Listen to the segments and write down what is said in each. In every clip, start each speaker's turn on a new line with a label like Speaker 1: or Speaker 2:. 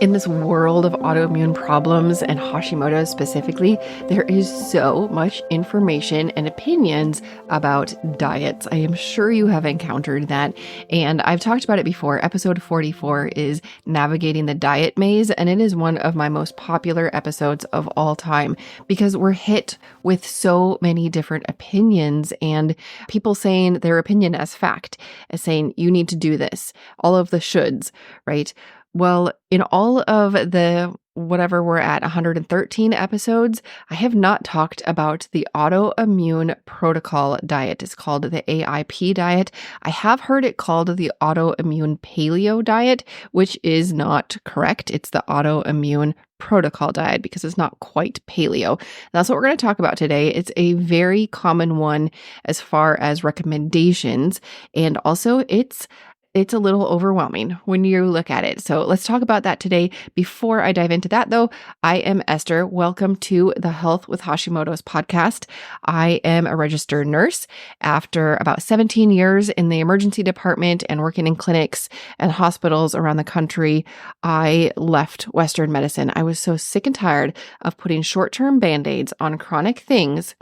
Speaker 1: In this world of autoimmune problems and Hashimoto's specifically, there is so much information and opinions about diets. I am sure you have encountered that, and I've talked about it before. Episode 44 is Navigating the Diet Maze, and it is one of my most popular episodes of all time because we're hit with so many different opinions and people saying their opinion as fact, as saying, you need to do this, all of the shoulds, right? Well, in all of the whatever we're at 113 episodes, I have not talked about the Autoimmune Protocol diet. It's called the AIP diet. I have heard it called the Autoimmune Paleo diet, which is not correct. It's the Autoimmune Protocol diet because it's not quite paleo. That's what we're going to talk about today. It's a very common one as far as recommendations, and also it's a little overwhelming when you look at it. So let's talk about that today. Before I dive into that though, I am Esther. Welcome to the Health with Hashimoto's podcast. I am a registered nurse. After about 17 years in the emergency department and working in clinics and hospitals around the country, I left Western medicine. I was so sick and tired of putting short-term Band-Aids on chronic things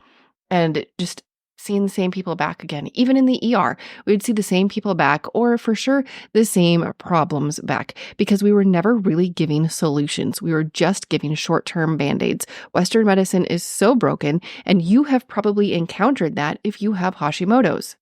Speaker 1: and just seeing the same people back again. Even in the ER, we would see the same people back, or for sure, the same problems back, because we were never really giving solutions. We were just giving short-term Band-Aids. Western medicine is so broken, and you have probably encountered that if you have Hashimoto's.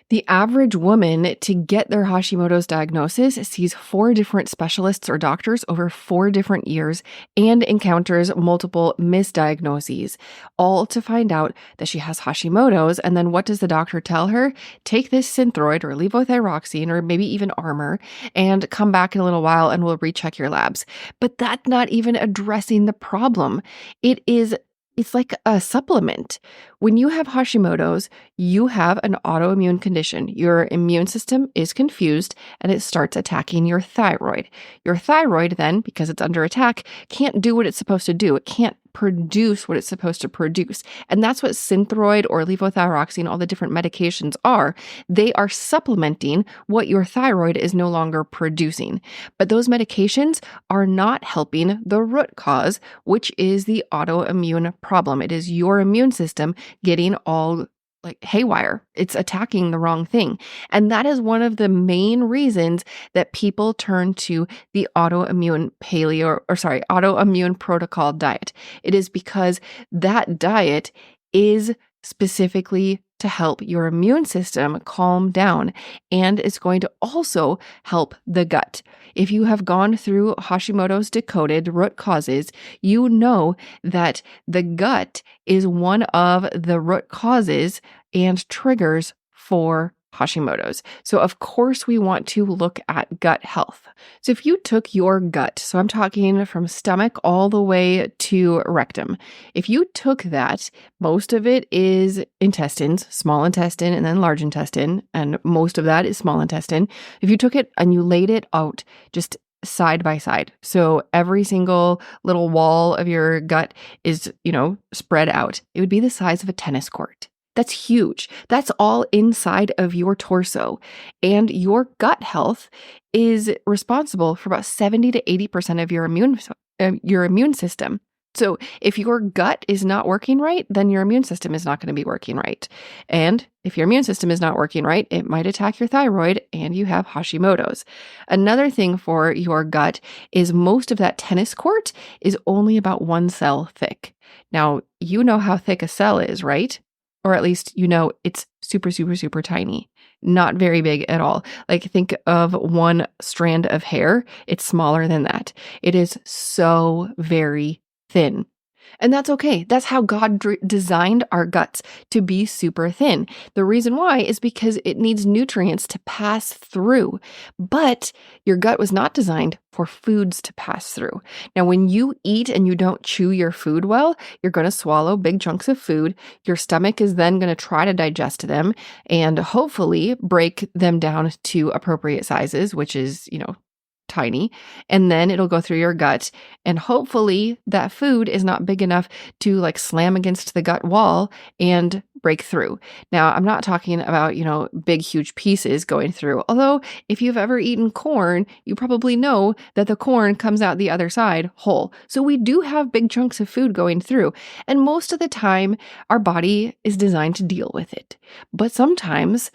Speaker 1: The average woman to get their Hashimoto's diagnosis sees 4 different specialists or doctors over 4 different years and encounters multiple misdiagnoses, all to find out that she has Hashimoto's. And then what does the doctor tell her? Take this Synthroid or levothyroxine or maybe even Armour and come back in a little while and we'll recheck your labs. But that's not even addressing the problem. It's like a supplement. When you have Hashimoto's, you have an autoimmune condition. Your immune system is confused and it starts attacking your thyroid. Your thyroid then, because it's under attack, can't do what it's supposed to do. It can't produce what it's supposed to produce. And that's what Synthroid or levothyroxine, all the different medications are. They are supplementing what your thyroid is no longer producing. But those medications are not helping the root cause, which is the autoimmune problem. It is your immune system getting all like haywire. It's attacking the wrong thing. And that is one of the main reasons that people turn to the autoimmune protocol diet. It is because that diet is specifically to help your immune system calm down, and it's going to also help the gut. If you have gone through Hashimoto's Decoded root causes, you know that the gut is one of the root causes and triggers for Hashimoto's. So of course we want to look at gut health. So if you took your gut, so I'm talking from stomach all the way to rectum, if you took that, most of it is intestines, small intestine and then large intestine, and most of that is small intestine. If you took it and you laid it out just side by side, so every single little wall of your gut is, spread out, it would be the size of a tennis court. That's huge. That's all inside of your torso. And your gut health is responsible for about 70 to 80% of your immune system. So if your gut is not working right, then your immune system is not going to be working right. And if your immune system is not working right, it might attack your thyroid and you have Hashimoto's. Another thing for your gut is most of that tennis court is only about 1 cell thick. Now, you know how thick a cell is, right? Or at least, it's super, super, super tiny, not very big at all. Like think of 1 strand of hair. It's smaller than that. It is so very thin. And that's okay. That's how God designed our guts to be super thin. The reason why is because it needs nutrients to pass through. But your gut was not designed for foods to pass through. Now, when you eat and you don't chew your food well, you're going to swallow big chunks of food. Your stomach is then going to try to digest them and hopefully break them down to appropriate sizes, which is, tiny, and then it'll go through your gut, and hopefully that food is not big enough to like slam against the gut wall and break through. Now, I'm not talking about, big, huge pieces going through. Although, if you've ever eaten corn, you probably know that the corn comes out the other side whole. So we do have big chunks of food going through. And most of the time, our body is designed to deal with it. But sometimes,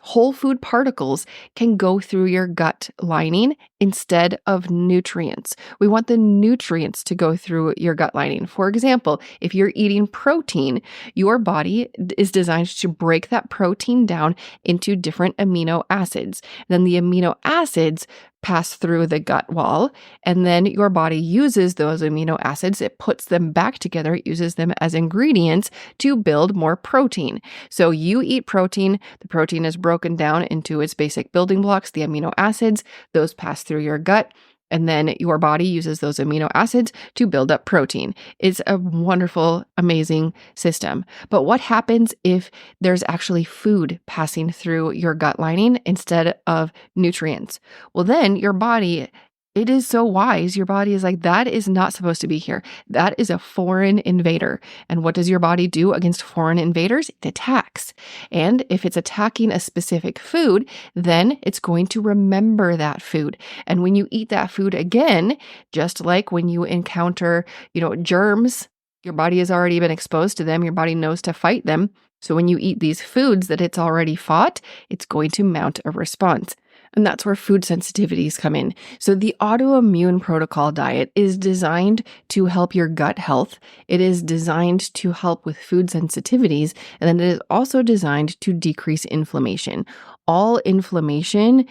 Speaker 1: whole food particles can go through your gut lining instead of nutrients. We want the nutrients to go through your gut lining. For example, if you're eating protein, your body is designed to break that protein down into different amino acids. Then the amino acids pass through the gut wall, and then your body uses those amino acids. It puts them back together. It uses them as ingredients to build more protein. So you eat protein. The protein is broken down into its basic building blocks, the amino acids. Those pass through your gut. And then your body uses those amino acids to build up protein. It's a wonderful, amazing system. But what happens if there's actually food passing through your gut lining instead of nutrients? Well, then your body, it is so wise. Your body is like, that is not supposed to be here. That is a foreign invader. And what does your body do against foreign invaders? It attacks. And if it's attacking a specific food, then it's going to remember that food. And when you eat that food again, just like when you encounter, germs, your body has already been exposed to them. Your body knows to fight them. So when you eat these foods that it's already fought, it's going to mount a response. And that's where food sensitivities come in. So the Autoimmune Protocol diet is designed to help your gut health. It is designed to help with food sensitivities. And then it is also designed to decrease inflammation. All inflammation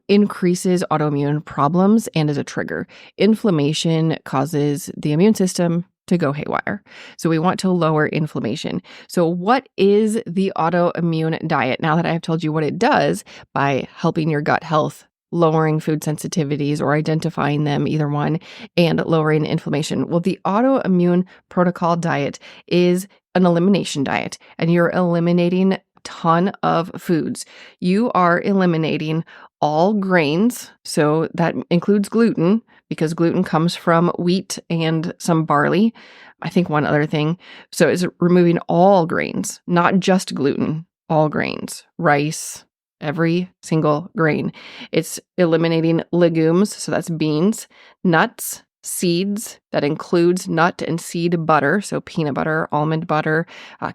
Speaker 1: increases autoimmune problems and is a trigger. Inflammation causes the immune system to go haywire. So we want to lower inflammation. So what is the autoimmune diet? Now that I have told you what it does by helping your gut health, lowering food sensitivities or identifying them, either one, and lowering inflammation. Well, the Autoimmune Protocol diet is an elimination diet, and you're eliminating a ton of foods. You are eliminating all grains. So that includes gluten, because gluten comes from wheat and some barley. I think one other thing. So it's removing all grains, not just gluten, all grains, rice, every single grain. It's eliminating legumes. So that's beans, nuts, seeds. That includes nut and seed butter. So peanut butter, almond butter,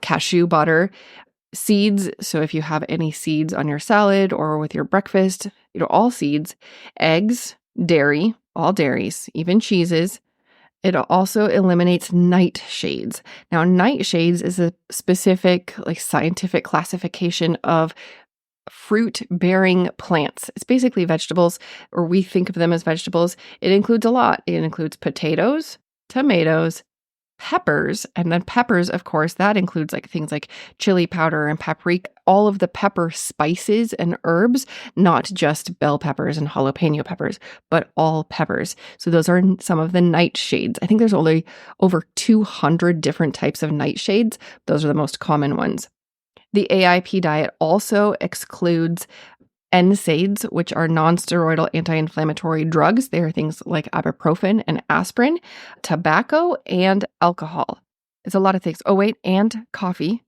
Speaker 1: cashew butter. Seeds, so if you have any seeds on your salad or with your breakfast, all seeds, eggs, dairy, all dairies, even cheeses. It also eliminates nightshades. Now, nightshades is a specific, scientific classification of fruit-bearing plants. It's basically vegetables, or we think of them as vegetables. It includes a lot. It includes potatoes, tomatoes, peppers, and then peppers, of course, that includes things like chili powder and paprika, all of the pepper spices and herbs, not just bell peppers and jalapeno peppers, but all peppers. So those are some of the nightshades. I think there's only over 200 different types of nightshades. Those are the most common ones. The AIP diet also excludes NSAIDs, which are non-steroidal anti-inflammatory drugs. They are things like ibuprofen and aspirin, tobacco, and alcohol. It's a lot of things. Oh, wait, and coffee.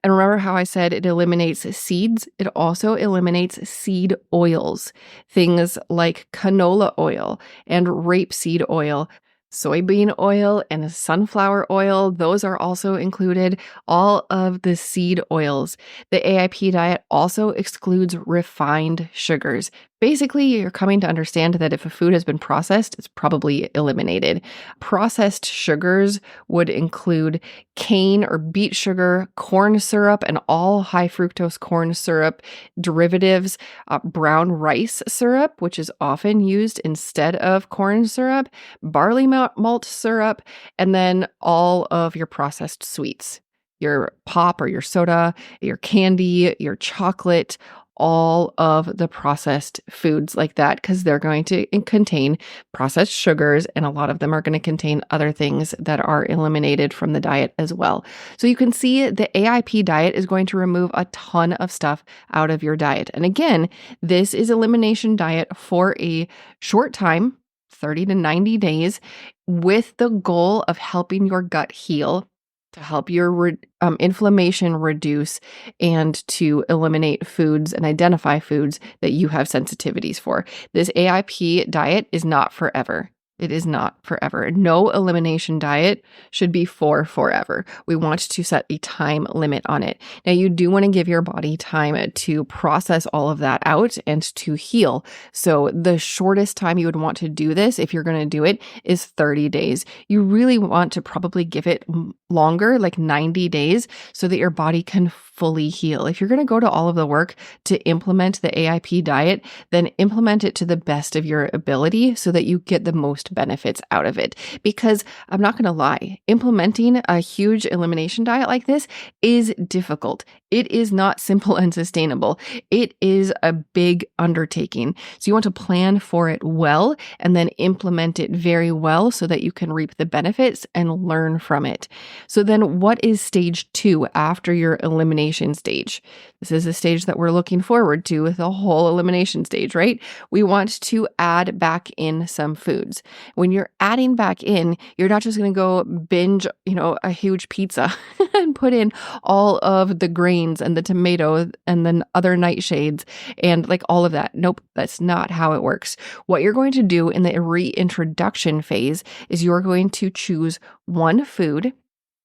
Speaker 1: And remember how I said it eliminates seeds? It also eliminates seed oils, things like canola oil and rapeseed oil. Soybean oil and sunflower oil, those are also included, all of the seed oils. The AIP diet also excludes refined sugars. Basically, you're coming to understand that if a food has been processed, it's probably eliminated. Processed sugars would include cane or beet sugar, corn syrup, and all high fructose corn syrup derivatives, brown rice syrup, which is often used instead of corn syrup, barley malt syrup, and then all of your processed sweets, your pop or your soda, your candy, your chocolate, all of the processed foods like that, because they're going to contain processed sugars, and a lot of them are going to contain other things that are eliminated from the diet as well. So you can see the AIP diet is going to remove a ton of stuff out of your diet. And again, this is elimination diet for a short time, 30 to 90 days, with the goal of helping your gut heal to help your inflammation reduce and to eliminate foods and identify foods that you have sensitivities for. This AIP diet is not forever. It is not forever. No elimination diet should be for forever. We want to set a time limit on it. Now, you do want to give your body time to process all of that out and to heal. So the shortest time you would want to do this, if you're going to do it, is 30 days. You really want to probably give it longer, like 90 days, so that your body can fully heal. If you're going to go to all of the work to implement the AIP diet, then implement it to the best of your ability so that you get the most benefits out of it. Because I'm not going to lie, implementing a huge elimination diet like this is difficult. It is not simple and sustainable. It is a big undertaking. So you want to plan for it well and then implement it very well so that you can reap the benefits and learn from it. So then what is stage 2 after your elimination stage? This is a stage that we're looking forward to with the whole elimination stage, right? We want to add back in some foods. When you're adding back in, you're not just going to go binge, a huge pizza and put in all of the grains and the tomato and then other nightshades and like all of that. Nope, that's not how it works. What you're going to do in the reintroduction phase is you're going to choose one food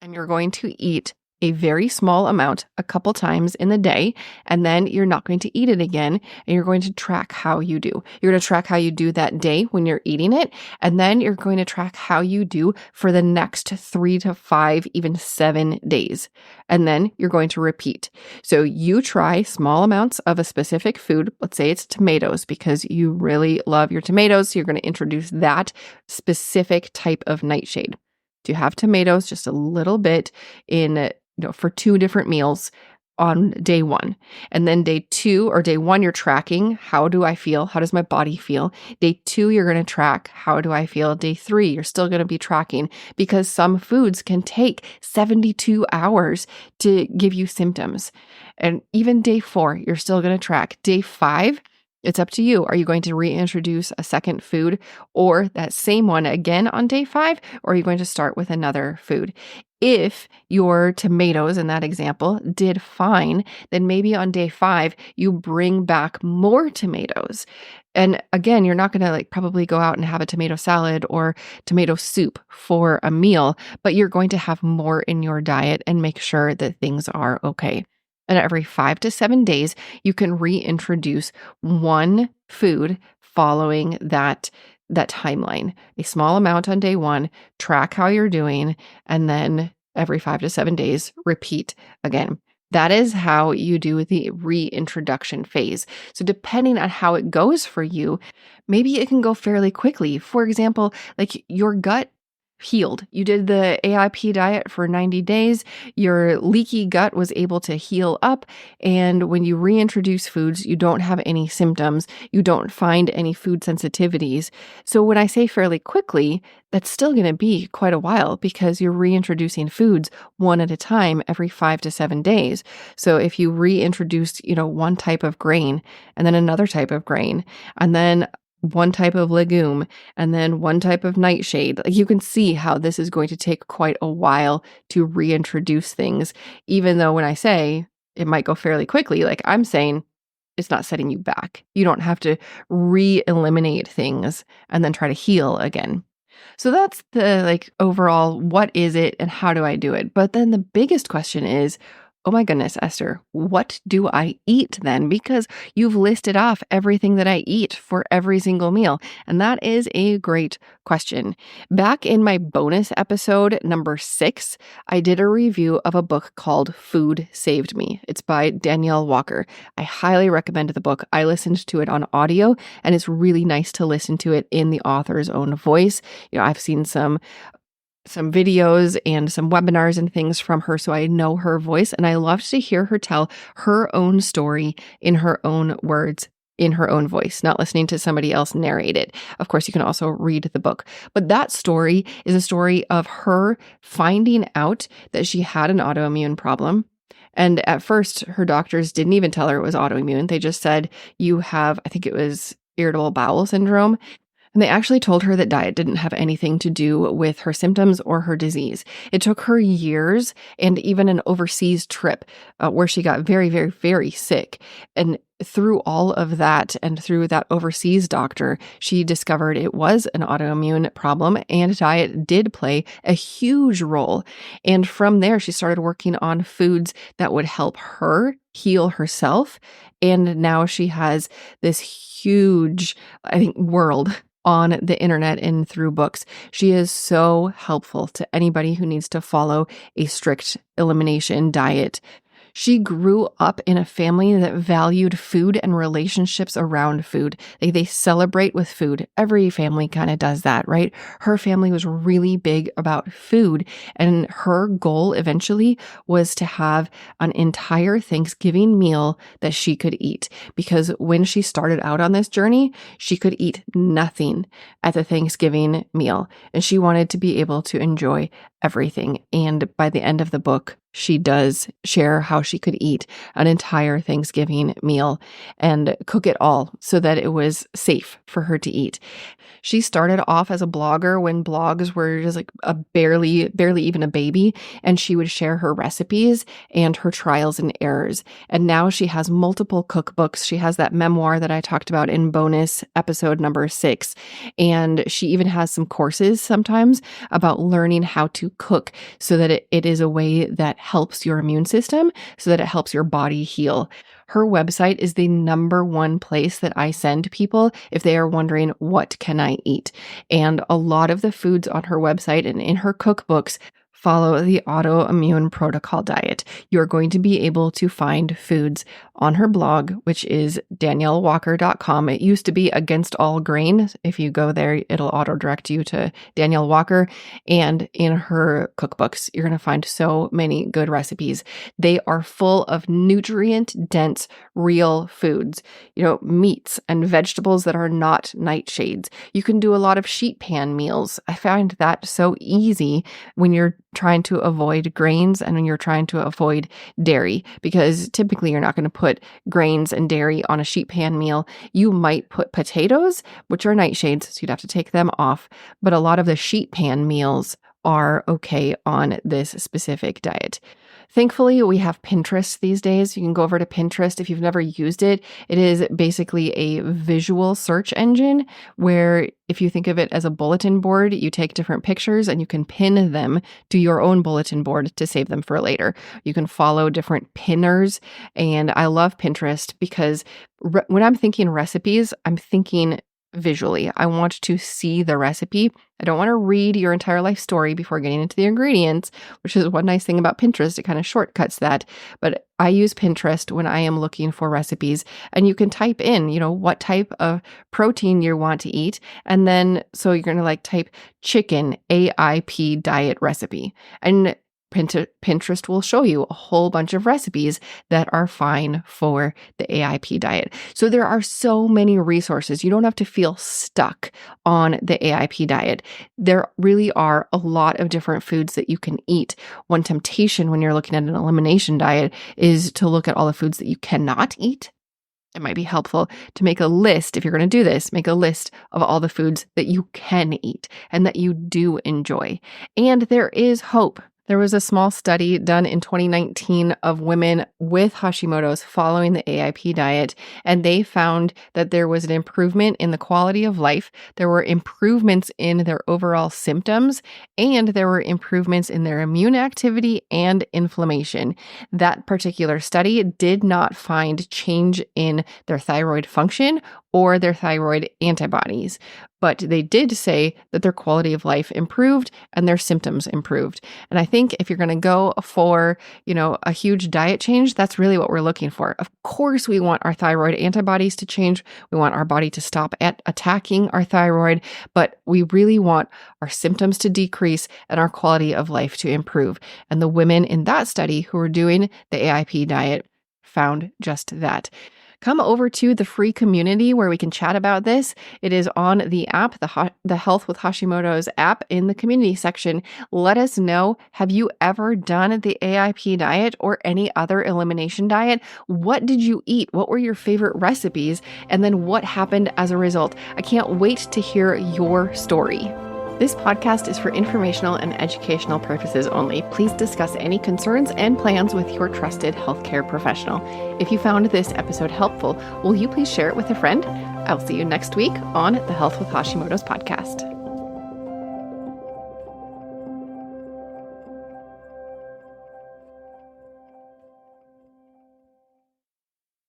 Speaker 1: and you're going to eat a very small amount a couple times in the day, and then you're not going to eat it again, and you're going to track how you do. You're going to track how you do that day when you're eating it, and then you're going to track how you do for the next 3 to 5, even 7 days. And then you're going to repeat. So you try small amounts of a specific food. Let's say it's tomatoes because you really love your tomatoes. So you're going to introduce that specific type of nightshade. You have tomatoes just a little bit in for 2 different meals on day 1. And then day 2 or day 1, you're tracking, how do I feel? How does my body feel? Day 2, you're going to track, how do I feel? Day 3, you're still going to be tracking because some foods can take 72 hours to give you symptoms. And even day 4, you're still going to track. Day 5, it's up to you. Are you going to reintroduce a second food or that same one again on day 5? Or are you going to start with another food? If your tomatoes in that example did fine, then maybe on day 5, you bring back more tomatoes. And again, you're not going to probably go out and have a tomato salad or tomato soup for a meal, but you're going to have more in your diet and make sure that things are okay. And every 5 to 7 days, you can reintroduce one food following that timeline. A small amount on day 1, track how you're doing, and then every 5 to 7 days, repeat again. That is how you do the reintroduction phase. So depending on how it goes for you, maybe it can go fairly quickly. For example, your gut healed. You did the AIP diet for 90 days. Your leaky gut was able to heal up. And when you reintroduce foods, you don't have any symptoms. You don't find any food sensitivities. So when I say fairly quickly, that's still going to be quite a while because you're reintroducing foods one at a time every 5 to 7 days. So if you reintroduced, one type of grain and then another type of grain and then one type of legume, and then one type of nightshade. You can see how this is going to take quite a while to reintroduce things, even though when I say it might go fairly quickly, I'm saying it's not setting you back. You don't have to re-eliminate things and then try to heal again. So that's the overall, what is it and how do I do it? But then the biggest question is, oh my goodness, Esther, what do I eat then? Because you've listed off everything that I eat for every single meal. And that is a great question. Back in my bonus episode, number 6, I did a review of a book called Food Saved Me. It's by Danielle Walker. I highly recommend the book. I listened to it on audio, and it's really nice to listen to it in the author's own voice. I've seen some videos and some webinars and things from her, so I know her voice, and I love to hear her tell her own story in her own words, in her own voice, not listening to somebody else narrate it. Of course, you can also read the book, but that story is a story of her finding out that she had an autoimmune problem. And at first, her doctors didn't even tell her it was autoimmune. They just said, you have, I think it was irritable bowel syndrome. And they actually told her that diet didn't have anything to do with her symptoms or her disease. It took her years and even an overseas trip where she got very, very, very sick. And through all of that and through that overseas doctor, she discovered it was an autoimmune problem and diet did play a huge role. And from there, she started working on foods that would help her heal herself. And now she has this huge, I think, world on the internet and through books. She is so helpful to anybody who needs to follow a strict elimination diet. She grew up in a family that valued food and relationships around food. They celebrate with food. Every family kind of does that, right? Her family was really big about food, and her goal eventually was to have an entire Thanksgiving meal that she could eat. Because when she started out on this journey, she could eat nothing at the Thanksgiving meal, and she wanted to be able to enjoy everything. And by the end of the book, she does share how she could eat an entire Thanksgiving meal and cook it all so that it was safe for her to eat. She started off as a blogger when blogs were just like a barely even a baby, and she would share her recipes and her trials and errors. And now she has multiple cookbooks. She has that memoir that I talked about in bonus episode number 6. And she even has some courses sometimes about learning how to cook so that it is a way that helps your immune system, so that it helps your body heal. Her website is the number one place that I send people if they are wondering, what can I eat? And a lot of the foods on her website and in her cookbooks follow the Autoimmune Protocol diet. You're going to be able to find foods on her blog, which is daniellewalker.com. It used to be Against All Grain. If you go there, it'll auto-direct you to Danielle Walker. And in her cookbooks, you're going to find so many good recipes. They are full of nutrient-dense, real foods. Meats and vegetables that are not nightshades. You can do a lot of sheet pan meals. I find that so easy when you're trying to avoid grains and when you're trying to avoid dairy, because typically you're not going to put grains and dairy on a sheet pan meal. You might put potatoes, which are nightshades, so you'd have to take them off. But a lot of the sheet pan meals are okay on this specific diet. Thankfully, we have Pinterest these days. You can go over to Pinterest if you've never used it. It is basically a visual search engine where, if you think of it as a bulletin board, you take different pictures and you can pin them to your own bulletin board to save them for later. You can follow different pinners. And I love Pinterest because when I'm thinking recipes, I'm thinking visually. I want to see the recipe. I don't want to read your entire life story before getting into the ingredients, which is one nice thing about Pinterest. It kind of shortcuts that. But I use Pinterest when I am looking for recipes, and you can type in, what type of protein you want to eat. And then, so you're going to type chicken AIP diet recipe. And Pinterest will show you a whole bunch of recipes that are fine for the AIP diet. So there are so many resources. You don't have to feel stuck on the AIP diet. There really are a lot of different foods that you can eat. One temptation when you're looking at an elimination diet is to look at all the foods that you cannot eat. It might be helpful to make a list. If you're going to do this, make a list of all the foods that you can eat and that you do enjoy. And there is hope. There was a small study done in 2019 of women with Hashimoto's following the AIP diet, and they found that there was an improvement in the quality of life. There were improvements in their overall symptoms, and there were improvements in their immune activity and inflammation. That particular study did not find change in their thyroid function or their thyroid antibodies, but they did say that their quality of life improved and their symptoms improved. And I think if you're going to go for, a huge diet change, that's really what we're looking for. Of course, we want our thyroid antibodies to change. We want our body to stop attacking our thyroid, but we really want our symptoms to decrease and our quality of life to improve. And the women in that study who were doing the AIP diet found just that. Come over to the free community where we can chat about this. It is on the app, the Health with Hashimoto's app in the community section. Let us know, have you ever done the AIP diet or any other elimination diet? What did you eat? What were your favorite recipes? And then what happened as a result? I can't wait to hear your story. This podcast is for informational and educational purposes only. Please discuss any concerns and plans with your trusted healthcare professional. If you found this episode helpful, will you please share it with a friend? I'll see you next week on the Health with Hashimoto's podcast.